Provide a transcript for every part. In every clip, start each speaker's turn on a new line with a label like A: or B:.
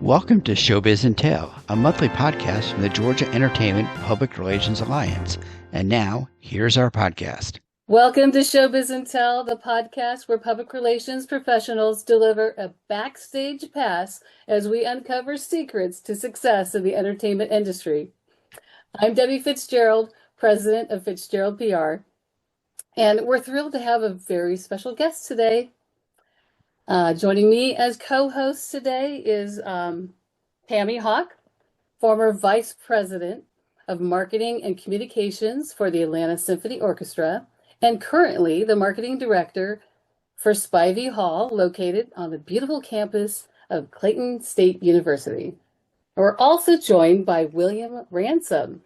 A: Welcome to SHOWBIZ TELL, a monthly podcast from the Georgia Entertainment Public Relations Alliance. And now, here's our podcast.
B: Welcome to SHOWBIZ TELL, the podcast where public relations professionals deliver a backstage pass as we uncover secrets to success in the entertainment industry. I'm Debbie Fitzgerald, president of Fitzgerald PR, and we're thrilled to have a very special guest today. Joining me as co-host today is Tammy Hawk, former vice president of marketing and communications for the Atlanta Symphony Orchestra, and currently the marketing director for Spivey Hall, located on the beautiful campus of Clayton State University. We're also joined by William Ransom,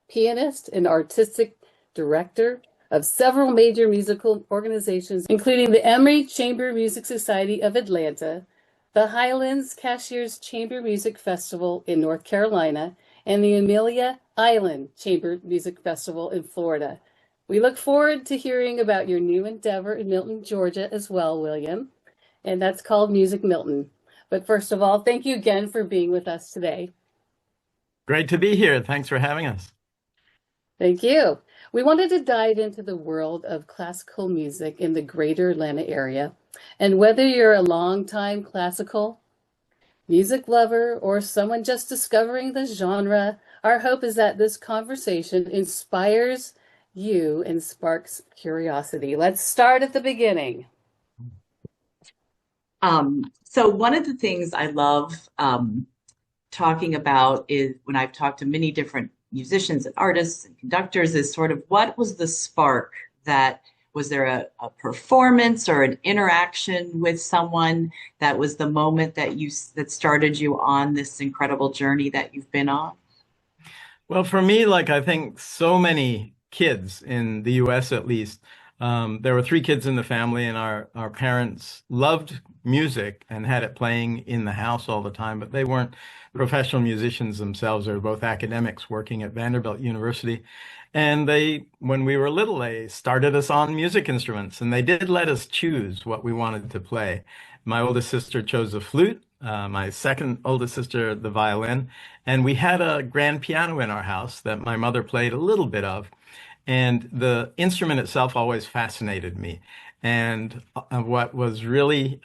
B: pianist and artistic director of several major musical organizations, including the Emory Chamber Music Society of Atlanta, the Highlands Cashiers Chamber Music Festival in North Carolina, and the Amelia Island Chamber Music Festival in Florida. We look forward to hearing about your new endeavor in Milton, Georgia as well, William, and that's called Music Milton. But first of all, thank you again for being with us today.
C: Great to be here. Thanks for having us.
B: Thank you. We wanted to dive into the world of classical music in the greater Atlanta area. And whether you're a longtime classical music lover or someone just discovering the genre, our hope is that this conversation inspires you and sparks curiosity. Let's start at the beginning.
D: So one of the things I love talking about is when I've talked to many different musicians and artists and conductors is sort of what was the spark that was there a performance or an interaction with someone that was the moment that started you on this incredible journey that you've been on?
C: Well, for me, like I think so many kids in the US at least, there were 3 kids in the family, and our parents loved music and had it playing in the house all the time, but they weren't professional musicians themselves. They were both academics working at Vanderbilt University. And when we were little, they started us on music instruments, and they did let us choose what we wanted to play. My oldest sister chose the flute, my second oldest sister, the violin, and we had a grand piano in our house that my mother played a little bit of. And the instrument itself always fascinated me. And what was really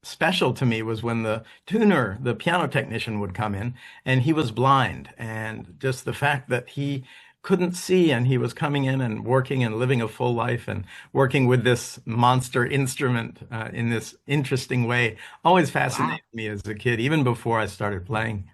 C: special to me was when the tuner, the piano technician, would come in, and he was blind. And just the fact that he couldn't see, and he was coming in and working and living a full life and working with this monster instrument in this interesting way always fascinated me as a kid, even before I started playing.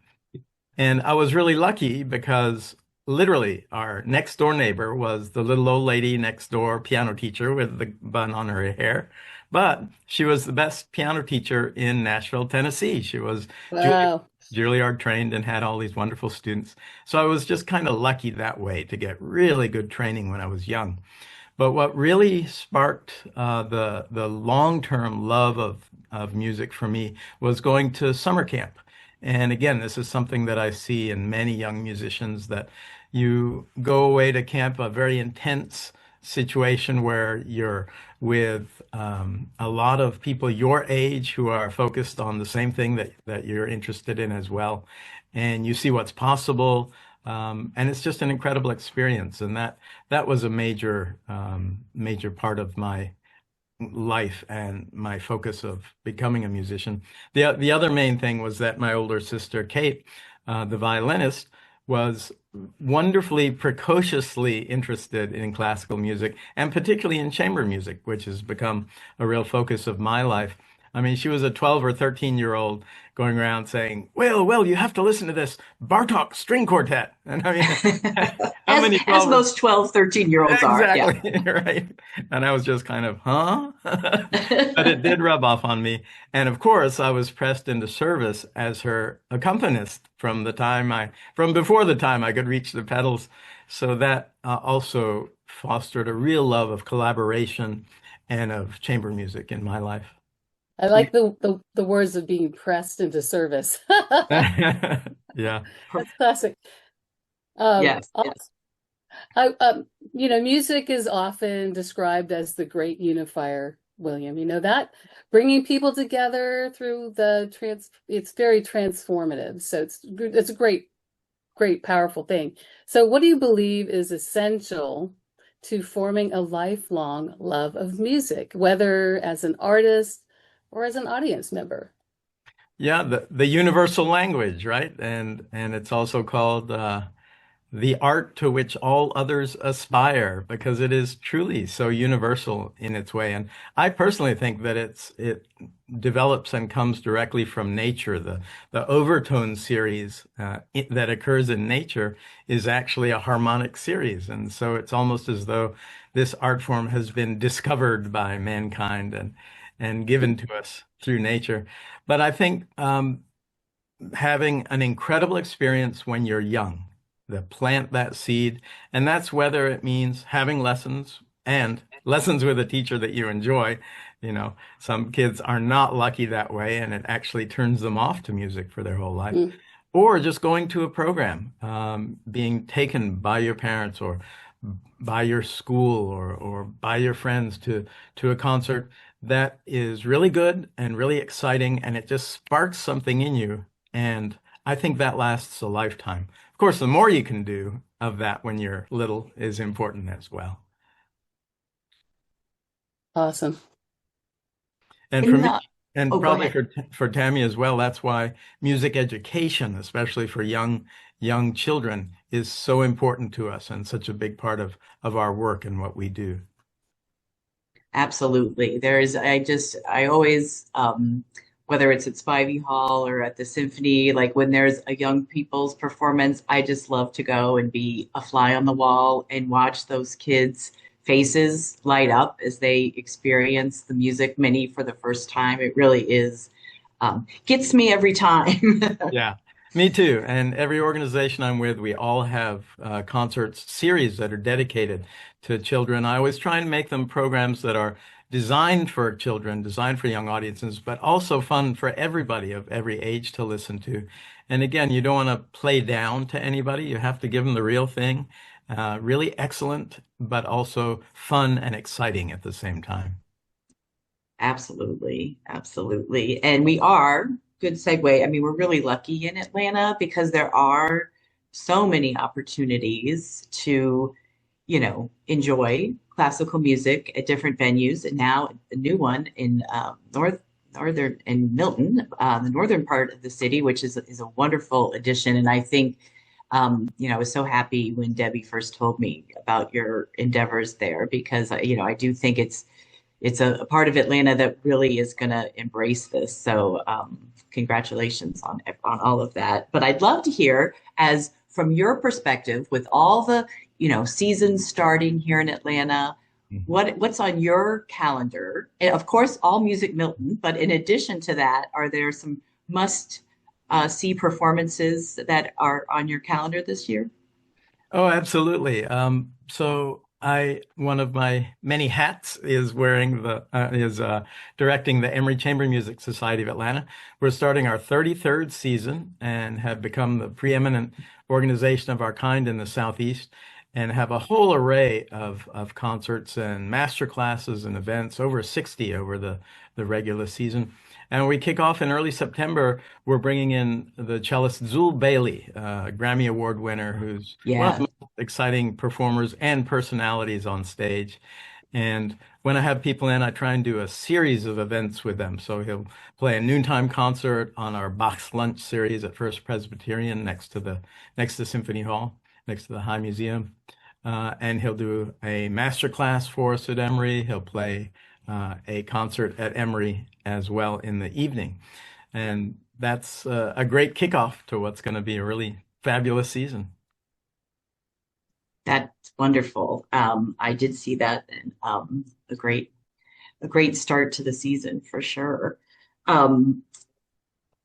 C: And I was really lucky because literally our next door neighbor was the little old lady next door, piano teacher with the bun on her hair. But she was the best piano teacher in Nashville, Tennessee. She was Juilliard trained and had all these wonderful students. So I was just kind of lucky that way to get really good training when I was young. But what really sparked the long-term love of music for me was going to summer camp. And again, this is something that I see in many young musicians, that you go away to camp, a very intense situation where you're with a lot of people your age who are focused on the same thing that you're interested in as well. And you see what's possible. And it's just an incredible experience. And that was a major part of my life and my focus of becoming a musician. The other main thing was that my older sister, Kate, the violinist, was wonderfully precociously interested in classical music, and particularly in chamber music, which has become a real focus of my life. I mean, she was a 12 or 13-year-old going around saying, Will, you have to listen to this Bartók string quartet. And I mean,
D: as most 12, 13-year-olds are.
C: Exactly, yeah. Right. And I was just kind of, huh? But it did rub off on me. And of course, I was pressed into service as her accompanist from before the time I could reach the pedals. So that also fostered a real love of collaboration and of chamber music in my life.
B: I like the words of being pressed into service.
C: Yeah.
B: That's classic.
D: Yes.
B: Music is often described as the great unifier William. You know that bringing people together through it's very transformative. So it's a great, powerful thing. So what do you believe is essential to forming a lifelong love of music, whether as an artist or as an audience member?
C: Yeah, the universal language, right? And it's also called the art to which all others aspire, because it is truly so universal in its way. And I personally think that it develops and comes directly from nature. The overtone series that occurs in nature is actually a harmonic series, and so it's almost as though this art form has been discovered by mankind and given to us through nature. But I think having an incredible experience when you're young, that plant that seed, and that's whether it means having lessons and lessons with a teacher that you enjoy. You know, some kids are not lucky that way, and it actually turns them off to music for their whole life.
B: Mm.
C: Or just going to a program, being taken by your parents or by your school or by your friends to a concert that is really good and really exciting, and it just sparks something in you. And I think that lasts a lifetime. Of course, the more you can do of that when you're little is important as well.
B: Awesome.
C: And for
D: In
C: me,
D: the,
C: and
D: oh, go
C: probably
D: ahead.
C: for Tammy as well, that's why music education, especially for young children, is so important to us and such a big part of our work and what we do.
D: Absolutely. I always, whether it's at Spivey Hall or at the Symphony, like when there's a young people's performance, I just love to go and be a fly on the wall and watch those kids' faces light up as they experience the music, many for the first time. It really is, gets me every time.
C: Yeah, me too. And every organization I'm with, we all have concerts series that are dedicated to children. I always try and make them programs that are designed for children, designed for young audiences, but also fun for everybody of every age to listen to. And again, you don't want to play down to anybody. You have to give them the real thing, really excellent, but also fun and exciting at the same time.
D: Absolutely, absolutely. And we are, good segue. I mean, we're really lucky in Atlanta because there are so many opportunities to, enjoy classical music at different venues. And now a new one in northern in Milton, the northern part of the city, which is a wonderful addition. And I think, I was so happy when Debbie first told me about your endeavors there because, I do think it's a part of Atlanta that really is going to embrace this. So congratulations on all of that. But I'd love to hear, as from your perspective, with all the seasons starting here in Atlanta, what's on your calendar? And of course, all music Milton. But in addition to that, are there some must see performances that are on your calendar this year?
C: Oh, absolutely. So one of my many hats is wearing is directing the Emory Chamber Music Society of Atlanta. We're starting our 33rd season and have become the preeminent organization of our kind in the Southeast, and have a whole array of concerts and master classes and events, over 60 over the regular season. And we kick off in early September. We're bringing in the cellist Zul Bailey, Grammy Award winner, who's one of
D: Yeah.
C: the most exciting performers and personalities on stage. And when I have people in, I try and do a series of events with them. So he'll play a noontime concert on our box lunch series at First Presbyterian next to Symphony Hall, next to the High Museum. And he'll do a master class for us at Emory. He'll play a concert at Emory as well in the evening. And that's a great kickoff to what's going to be a really fabulous season.
D: That's wonderful. I did see that, and a great start to the season for sure. Um,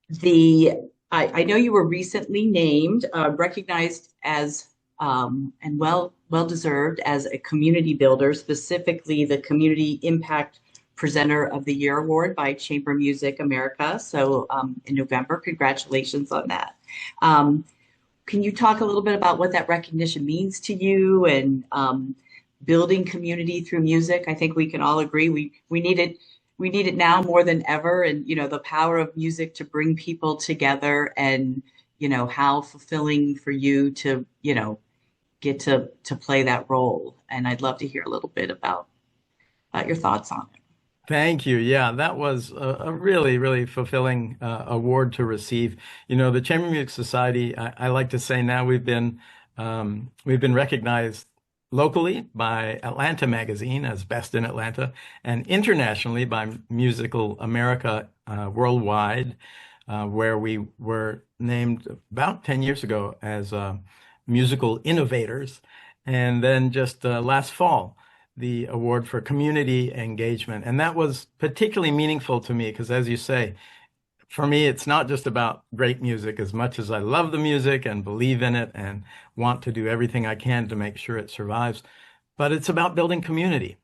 D: the I know you were recently named, recognized as, and well deserved as a community builder, specifically the Community Impact Presenter of the Year Award by Chamber Music America. So in November, congratulations on that. Can you talk a little bit about what that recognition means to you and building community through music. I think we can all agree we need it now more than ever. And, the power of music to bring people together, and, how fulfilling for you to, get to play that role. And I'd love to hear a little bit about your thoughts on it.
C: Thank you. Yeah, that was a really, really fulfilling award to receive. The Chamber Music Society, I like to say now we've been recognized locally by Atlanta Magazine as Best in Atlanta, and internationally by Musical America Worldwide, where we were named about 10 years ago as musical innovators. And then just last fall, the award for community engagement. And that was particularly meaningful to me because, as you say, for me, it's not just about great music. As much as I love the music and believe in it and want to do everything I can to make sure it survives, but it's about building community.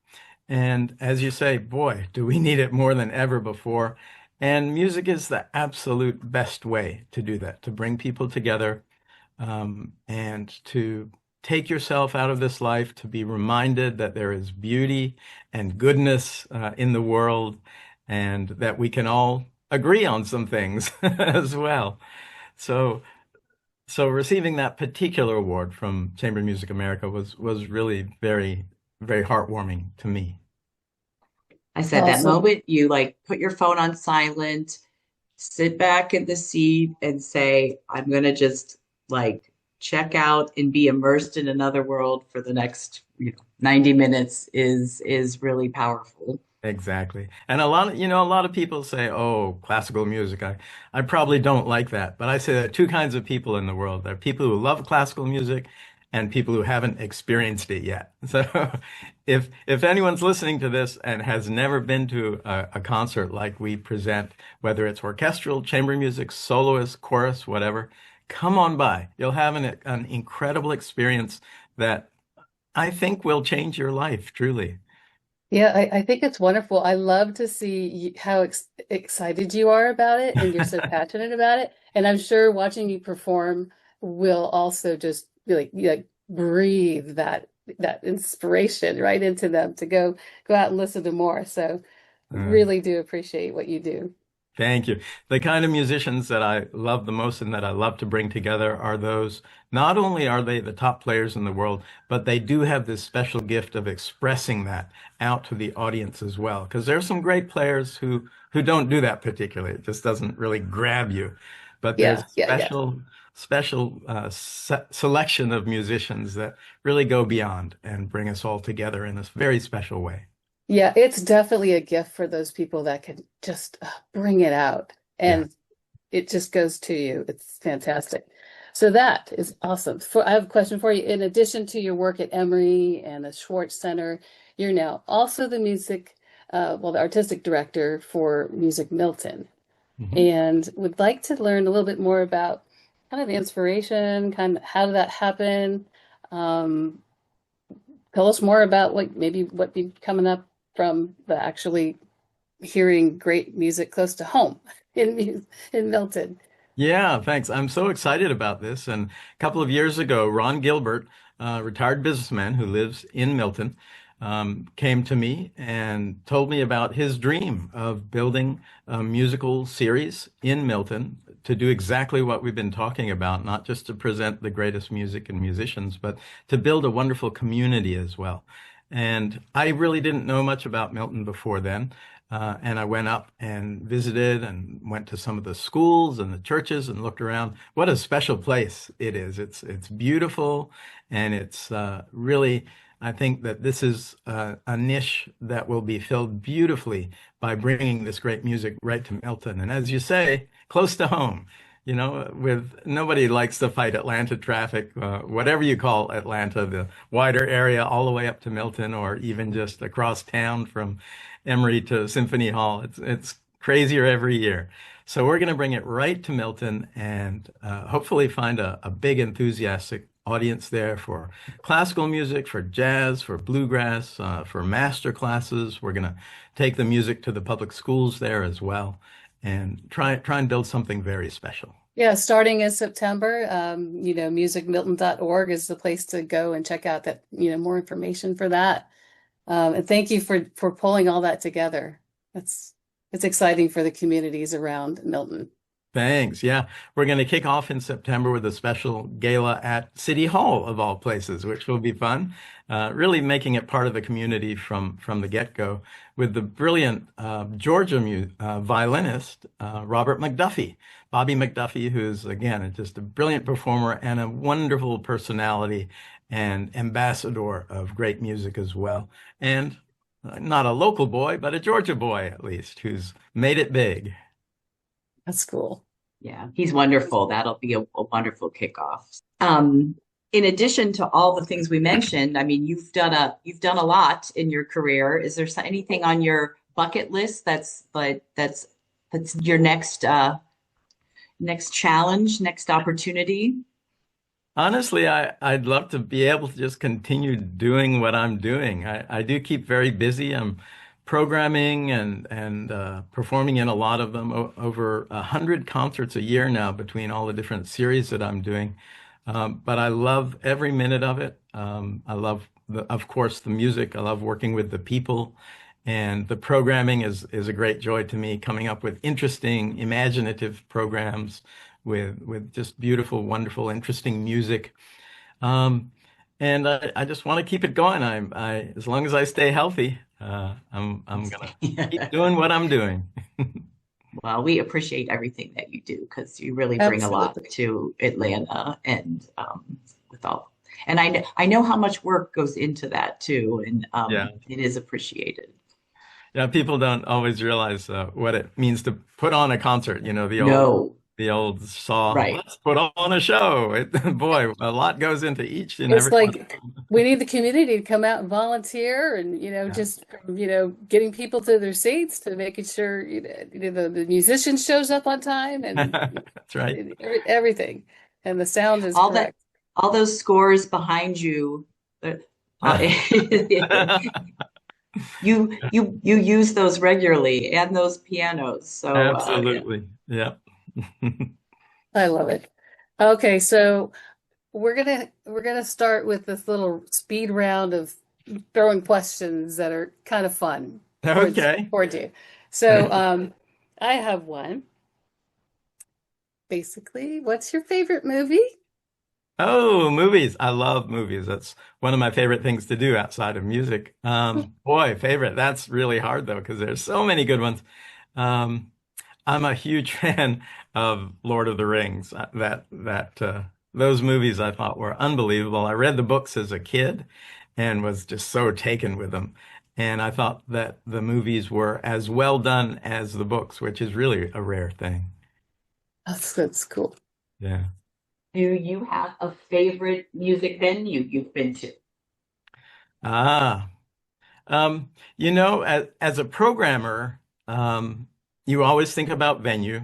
C: And as you say, boy, do we need it more than ever before. And music is the absolute best way to do that, to bring people together, and to take yourself out of this life, to be reminded that there is beauty and goodness in the world, and that we can all agree on some things as well. So receiving that particular award from Chamber Music America was really very, very heartwarming to me.
D: I said that moment you put your phone on silent, sit back in the seat and say, I'm going to just check out and be immersed in another world for the next 90 minutes is really powerful.
C: Exactly. And a lot of people say, oh, classical music, I probably don't like that. But I say there are two kinds of people in the world. There are people who love classical music and people who haven't experienced it yet. So if anyone's listening to this and has never been to a concert like we present, whether it's orchestral, chamber music, soloist, chorus, whatever, come on by. You'll have an incredible experience that I think will change your life, truly.
B: Yeah, I think it's wonderful. I love to see how excited you are about it and you're so passionate about it. And I'm sure watching you perform will also just be breathe that inspiration right into them to go out and listen to more. So really do appreciate what you do.
C: Thank you. The kind of musicians that I love the most and that I love to bring together are those, not only are they the top players in the world, but they do have this special gift of expressing that out to the audience as well. Because there's some great players who don't do that particularly. It just doesn't really grab you. But there's special selection of musicians that really go beyond and bring us all together in this very special way.
B: Yeah, it's definitely a gift for those people that can just bring it out and it just goes to you. It's fantastic. So that is awesome. I have a question for you. In addition to your work at Emory and the Schwartz Center, you're now also the artistic director for Music Milton. Mm-hmm. And would like to learn a little bit more about kind of the inspiration, kind of how did that happen? Tell us more about what be coming up from the actually hearing great music close to home in Milton.
C: Yeah, thanks. I'm so excited about this. And a couple of years ago, Ron Gilbert, a retired businessman who lives in Milton, came to me and told me about his dream of building a musical series in Milton to do exactly what we've been talking about, not just to present the greatest music and musicians, but to build a wonderful community as well. And I really didn't know much about Milton before then. And I went up and visited and went to some of the schools and the churches and looked around. What a special place it is. It's beautiful, and it's really, I think that this is a niche that will be filled beautifully by bringing this great music right to Milton. And as you say, close to home. Nobody likes to fight Atlanta traffic, whatever you call Atlanta, the wider area all the way up to Milton, or even just across town from Emory to Symphony Hall. It's crazier every year. So we're going to bring it right to Milton and hopefully find a big enthusiastic audience there for classical music, for jazz, for bluegrass, for master classes. We're going to take the music to the public schools there as well, and try and build something very special.
B: Yeah, starting in September, musicmilton.org is the place to go and check out that, more information for that. And thank you for pulling all that together. It's exciting for the communities around Milton.
C: Thanks. Yeah, we're going to kick off in September with a special gala at City Hall of all places, which will be fun. Really making it part of the community from the get-go with the brilliant Georgia violinist Robert McDuffie, Bobby McDuffie, who's again just a brilliant performer and a wonderful personality and ambassador of great music as well. And not a local boy, but a Georgia boy at least, who's made it big.
B: That's cool.
D: Yeah, he's wonderful. That'll be a wonderful kickoff. In addition to all the things we mentioned, I mean, you've done a lot in your career. Is there anything on your bucket list that's your next challenge, next opportunity?
C: Honestly, I'd love to be able to just continue doing what I'm doing. I do keep very busy. I'm programming and performing in a lot of them, over 100 concerts a year now between all the different series that I'm doing. But I love every minute of it. I love, of course, the music. I love working with the people. And the programming is a great joy to me, coming up with interesting, imaginative programs with just beautiful, wonderful, interesting music. And I just want to keep it going. As long as I stay healthy, I'm gonna keep doing what I'm doing.
D: Well, we appreciate everything that you do because you really bring a lot to Atlanta and with all. And I know how much work goes into that too, and it is appreciated.
C: Yeah, people don't always realize what it means to put on a concert. The old saw,
D: right.
C: Let's put on a show. Boy, a lot goes into each and
B: it's
C: every
B: like we need the community to come out and volunteer and, just from, getting people to their seats to making sure, the musician shows up on time and
C: that's right.
B: Everything. And the sound is
D: all
B: correct.
D: All those scores behind you. You use those regularly and those pianos. So
C: absolutely. Yeah.
B: I love it. Okay, so we're gonna start with this little speed round of throwing questions that are kind of fun.
C: Okay.
B: For you. So I have one. Basically, what's your favorite movie?
C: Oh, movies. I love movies. That's one of my favorite things to do outside of music. Boy, favorite. That's really hard though, because there's so many good ones. I'm a huge fan of Lord of the Rings. Those movies I thought were unbelievable. I read the books as a kid and was just so taken with them. And I thought that the movies were as well done as the books, which is really a rare thing.
B: That's cool.
C: Yeah.
D: Do you have a favorite music venue you've been to?
C: As a programmer, you always think about venue,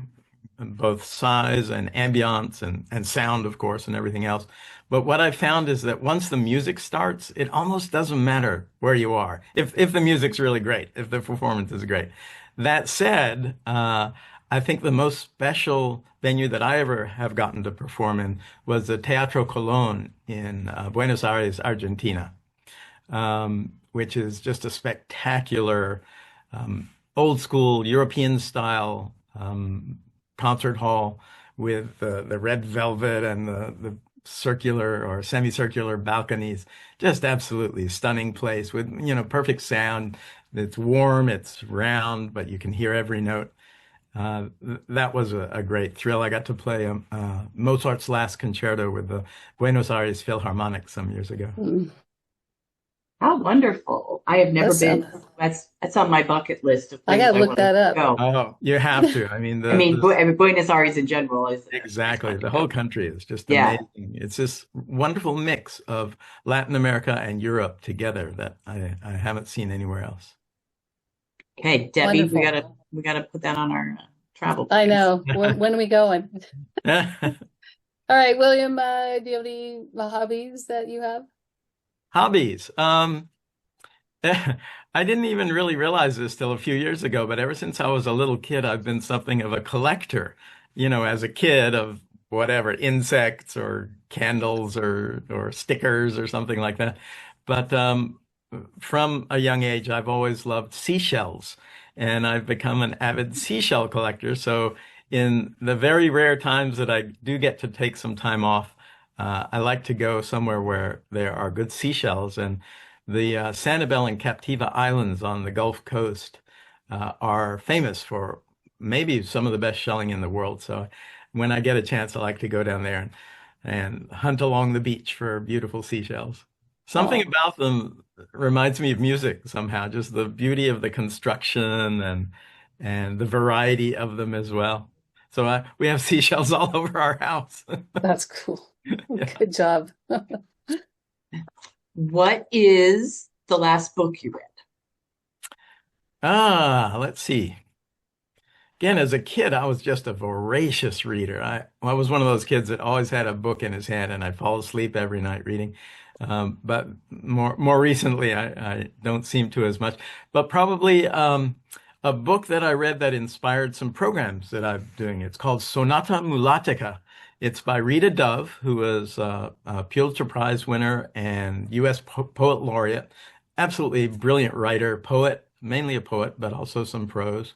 C: both size and ambiance and sound, of course, and everything else. But what I've found is that once the music starts, it almost doesn't matter where you are. If the music's really great, if the performance is great. That said, I think the most special venue that I ever have gotten to perform in was the Teatro Colón in Buenos Aires, Argentina, which is just a spectacular old school European style concert hall with the red velvet and the circular or semicircular balconies. Just absolutely stunning place with, perfect sound. It's warm, it's round, but you can hear every note. That was a great thrill. I got to play Mozart's Last Concerto with the Buenos Aires Philharmonic some years ago.
D: How wonderful. I have never been. That's on my bucket list of
B: I
D: things
B: gotta look that up.
D: go.
C: Oh, you have to. I mean,
D: Buenos Aires in general is
C: exactly. The whole country is just amazing. It's this wonderful mix of Latin America and Europe together that I haven't seen anywhere else.
D: Okay, Debbie, wonderful. we gotta put that on our travel plans.
B: I know. When are we going? All right, William, do you have any hobbies that you have?
C: Hobbies. I didn't even really realize this till a few years ago, but ever since I was a little kid, I've been something of a collector. As a kid of whatever, insects or candles or stickers or something like that. But from a young age, I've always loved seashells, and I've become an avid seashell collector. So in the very rare times that I do get to take some time off, I like to go somewhere where there are good seashells. And the Sanibel and Captiva Islands on the Gulf Coast are famous for maybe some of the best shelling in the world. So when I get a chance, I like to go down there and hunt along the beach for beautiful seashells. Something
B: Oh,
C: about them reminds me of music somehow, just the beauty of the construction and the variety of them as well. So we have seashells all over our house.
B: that's cool.
C: Yeah.
B: Good job.
D: What is the last book you read?
C: Let's see. Again, as a kid, I was just a voracious reader. I was one of those kids that always had a book in his hand, and I'd fall asleep every night reading. But more recently, I don't seem to as much. But probably a book that I read that inspired some programs that I'm doing. It's called Sonata Mulatica. It's by Rita Dove, who was a Pulitzer Prize winner and U.S. Poet Laureate. Absolutely brilliant writer, poet, mainly a poet, but also some prose.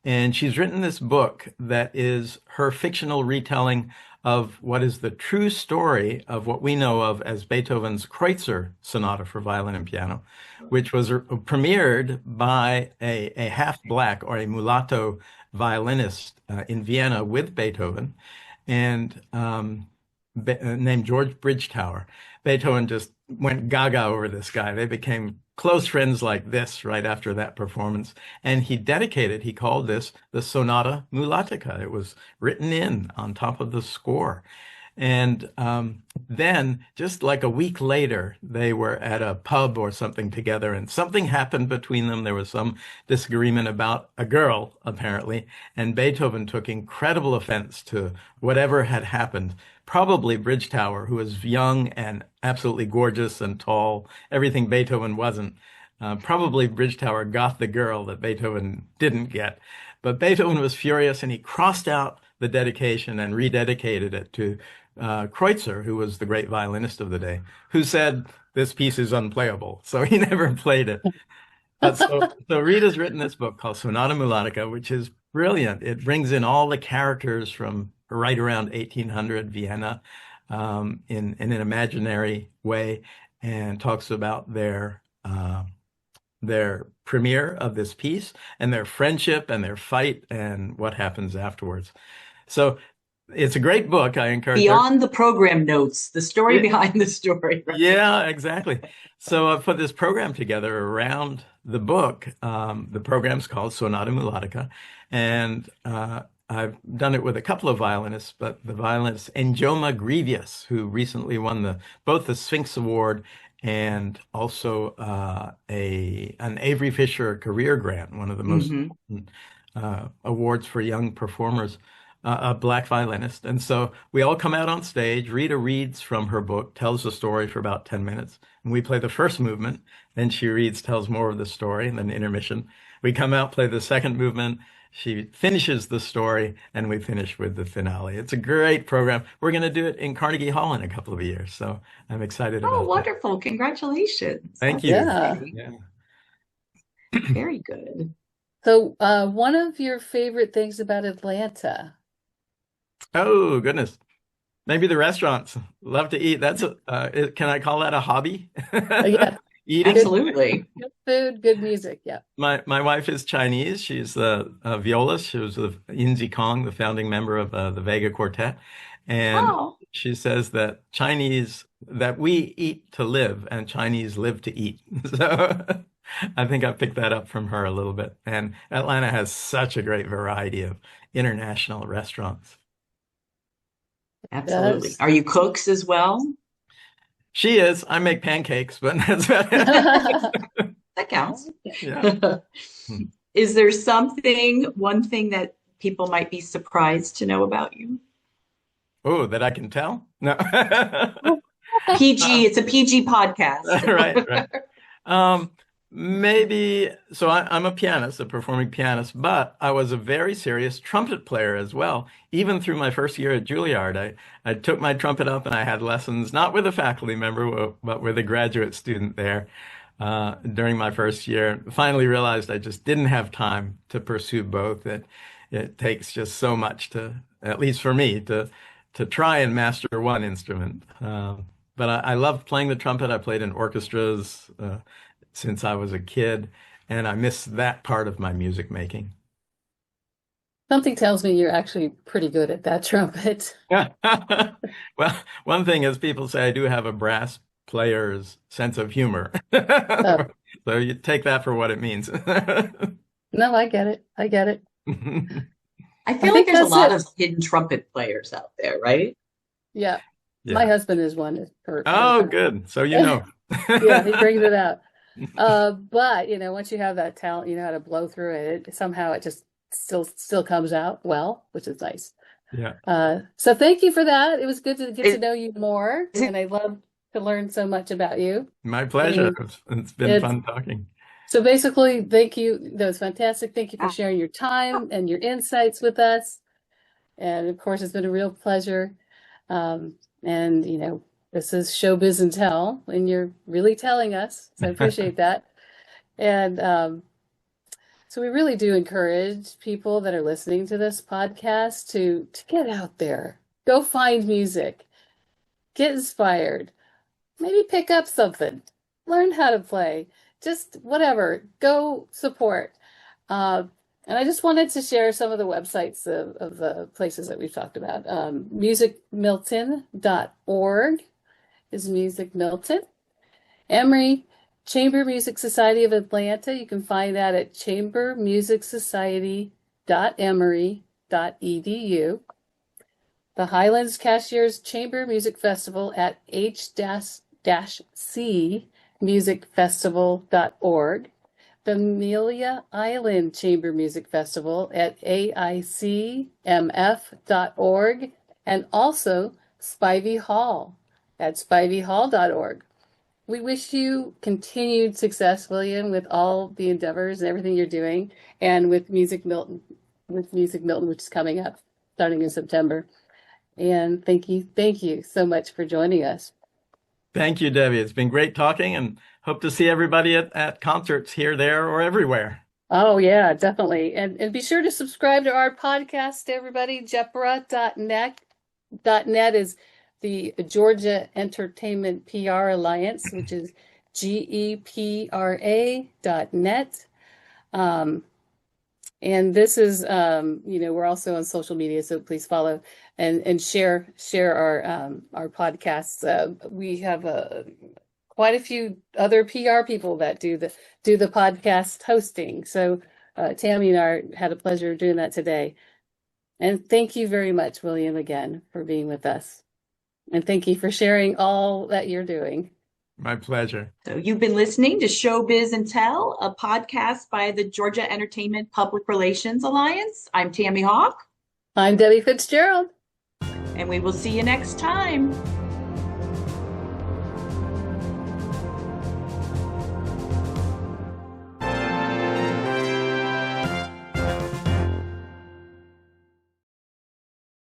C: And she's written this book that is her fictional retelling of what is the true story of what we know of as Beethoven's Kreutzer Sonata for violin and piano, which was premiered by a half-black or a mulatto violinist in Vienna with Beethoven, and named George Bridgetower. Beethoven just went gaga over this guy. They became close friends like this right after that performance. And he called this the Sonata Mulatica. It was written in on top of the score. And then, just like a week later, they were at a pub or something together, and something happened between them. There was some disagreement about a girl, apparently, and Beethoven took incredible offense to whatever had happened. Probably Bridgetower, who was young and absolutely gorgeous and tall, everything Beethoven wasn't. Probably Bridgetower got the girl that Beethoven didn't get. But Beethoven was furious, and he crossed out the dedication and rededicated it to Kreutzer, who was the great violinist of the day, who said this piece is unplayable. So he never played it. But so Rita's written this book called Sonata Mulatica, which is brilliant. It brings in all the characters from right around 1800 Vienna in an imaginary way, and talks about their premiere of this piece and their friendship and their fight and what happens afterwards. So it's a great book. I encourage
D: Beyond the program notes, the story
C: Yeah.
D: behind the story. Right?
C: Yeah, exactly. So I put this program together around the book. The program's called Sonata Mulatica, and I've done it with a couple of violinists, but the violinist Njoma Grievous, who recently won both the Sphinx Award and also an Avery Fisher Career Grant, one of the most important awards for young performers, a black violinist. And so we all come out on stage. Rita reads from her book, tells the story for about 10 minutes, and we play the first movement. Then she reads, tells more of the story, and then intermission. We come out, play the second movement. She finishes the story, and we finish with the finale. It's a great program. We're going to do it in Carnegie Hall in a couple of years, so I'm excited
D: Oh,
C: about that.
D: wonderful. Congratulations.
C: Thank
D: That's
C: you.
B: Yeah.
D: exciting.
C: Yeah.
D: Very good.
B: So, one of your favorite things about Atlanta?
C: Oh, goodness. Maybe the restaurants. Love to eat. Can I call that a hobby?
B: Yeah,
C: Eating.
D: Absolutely.
B: good food, good music. Yeah.
C: My wife is Chinese. She's a violist. She was with Yinzi Kong, the founding member of the Vega Quartet. And
D: Oh,
C: she says that we eat to live and Chinese live to eat. So I think I picked that up from her a little bit. And Atlanta has such a great variety of international restaurants.
D: absolutely.
B: Yes.
D: Are you cooks as well?
C: She is. I make pancakes, but that's about it.
D: That counts.
C: Yeah.
D: Is there one thing that people might be surprised to know about you?
C: Oh, that I can tell? No.
D: PG, it's a PG podcast.
C: Right. Maybe, so I'm a pianist, a performing pianist, but I was a very serious trumpet player as well. Even through my first year at Juilliard, I took my trumpet up and I had lessons, not with a faculty member, but with a graduate student there during my first year. Finally realized I just didn't have time to pursue both. It takes just so much to, at least for me, to try and master one instrument. But I love playing the trumpet. I played in orchestras since I was a kid, and I miss that part of my music making.
B: Something tells me you're actually pretty good at that trumpet.
C: Well, one thing is people say I do have a brass player's sense of humor.
B: Oh,
C: So you take that for what it means.
B: no, I get it. I get it.
D: I
B: I
D: feel like
B: think
D: there's a
B: that's
D: lot
B: it.
D: of hidden trumpet players out there, right?
B: Yeah. My
C: Yeah.
B: husband is one.
C: Oh, good. So you know.
B: Yeah, he brings it out. But once you have that talent, you know how to blow through it. Somehow it just still comes out well, which is nice.
C: Yeah.
B: So thank you for that. It was good to get to
D: Is,
B: know you more,
D: is it
B: and I love to learn so much about you.
C: My pleasure.
B: And
C: It's been
B: it's
C: fun talking.
B: so basically, thank you. That was fantastic. Thank you for sharing your time and your insights with us. And of course, it's been a real pleasure. And this is Showbiz and Tell, and you're really telling us. So I appreciate that. And so we really do encourage people that are listening to this podcast to get out there, go find music, get inspired, maybe pick up something, learn how to play, just whatever, go support. And I just wanted to share some of the websites of the places that we've talked about. Musicmilton.org is Music Milton. Emory Chamber Music Society of Atlanta, you can find that at chambermusicsociety.emory.edu. The Highlands Cashiers Chamber Music Festival at h-c musicfestival.org. The Amelia Island Chamber Music Festival at aicmf.org, and also Spivey Hall at spiveyhall.org. We wish you continued success, William, with all the endeavors and everything you're doing, and with Music Milton, which is coming up starting in September. And thank you so much for joining us.
C: Thank you, Debbie. It's been great talking, and hope to see everybody at concerts here, there, or everywhere.
B: Oh, yeah, definitely. And be sure to subscribe to our podcast, everybody. GEPRA.net. .net is the Georgia Entertainment PR Alliance, which is GEPRA.net. And this is, we're also on social media, so please follow and share our podcasts. We have quite a few other PR people that do the podcast hosting. So Tammy and I had a pleasure doing that today. And thank you very much, William, again for being with us. And thank you for sharing all that you're doing.
C: My pleasure.
D: So you've been listening to Showbiz and Tell, a podcast by the Georgia Entertainment Public Relations Alliance. I'm Tammy Hawk.
B: I'm Debbie Fitzgerald.
D: And we will see you next time.